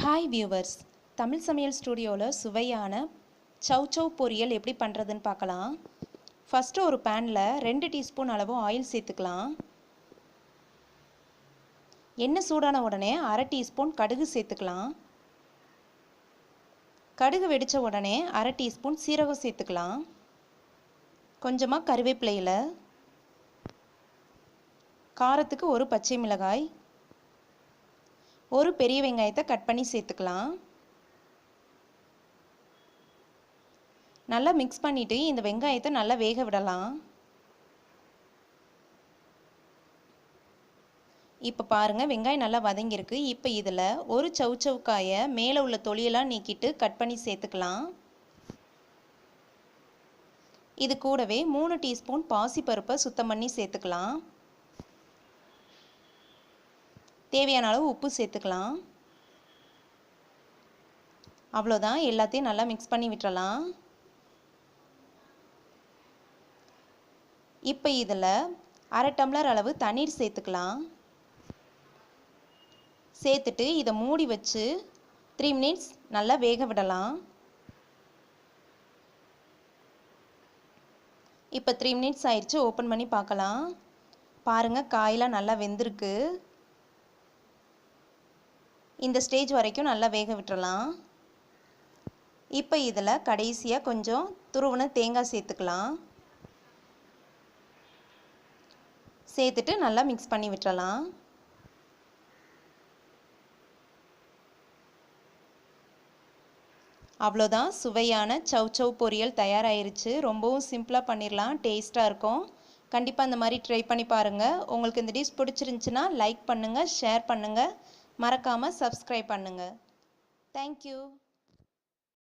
Hi viewers, Tamil சமையல் ஸ்டுடியோவில் சுவையான சவ் சவ் பொரியல் எப்படி பண்ணுறதுன்னு பார்க்கலாம். ஃபஸ்ட்டு ஒரு பேனில் 2 டீஸ்பூன் அளவு ஆயில் சேர்த்துக்கலாம். எண்ணெய் சூடான உடனே அரை டீஸ்பூன் கடுகு சேர்த்துக்கலாம். கடுகு வெடித்த உடனே அரை டீஸ்பூன் சீரகம் சேர்த்துக்கலாம். கொஞ்சமாக கருவேப்பிலையில், காரத்துக்கு ஒரு பச்சை மிளகாய், ஒரு பெரிய வெங்காயத்தை கட் பண்ணி சேர்த்துக்கலாம். நல்லா மிக்ஸ் பண்ணிவிட்டு இந்த வெங்காயத்தை நல்லா வேக விடலாம். இப்போ பாருங்கள், வெங்காயம் நல்லா வதங்கியிருக்கு. இப்போ இதில் ஒரு சவ் சவ் காயை மேலே உள்ள தொலியெல்லாம் நீக்கிட்டு கட் பண்ணி சேர்த்துக்கலாம். இது கூடவே 3 டீஸ்பூன் பாசிப்பருப்பை சுத்தம் பண்ணி சேர்த்துக்கலாம். தேவையான அளவு உப்பு சேர்த்துக்கலாம். அவ்வளோதான், எல்லாத்தையும் நல்லா மிக்ஸ் பண்ணி விட்டுறலாம். இப்போ இதில் அரை டம்ளர் அளவு தண்ணீர் சேர்த்துக்கலாம். சேர்த்துட்டு இதை மூடி வச்சு 3 மினிட்ஸ் நல்லா வேக விடலாம். இப்போ 3 மினிட்ஸ் ஆயிடுச்சு, ஓப்பன் பண்ணி பார்க்கலாம். பாருங்கள், காயெல்லாம் நல்லா வெந்திருக்கு. இந்த ஸ்டேஜ் வரைக்கும் நல்லா வேக விட்டுறலாம். இப்போ இதில் கடைசியாக கொஞ்சம் துருவின தேங்காய் சேர்த்துக்கலாம். சேர்த்துட்டு நல்லா மிக்ஸ் பண்ணி விட்டுறலாம். அவ்வளோதான், சுவையான சவ் சவ் பொரியல் தயாராகிருச்சு. ரொம்பவும் சிம்பிளாக பண்ணிடலாம், டேஸ்ட்டாக இருக்கும். கண்டிப்பாக அந்த மாதிரி ட்ரை பண்ணி பாருங்கள். உங்களுக்கு இந்த டிஷ் பிடிச்சிருந்துச்சுன்னா லைக் பண்ணுங்கள், ஷேர் பண்ணுங்கள், மறக்காமல் சப்ஸ்கிரைப் பண்ணுங்கள். தேங்க்யூ.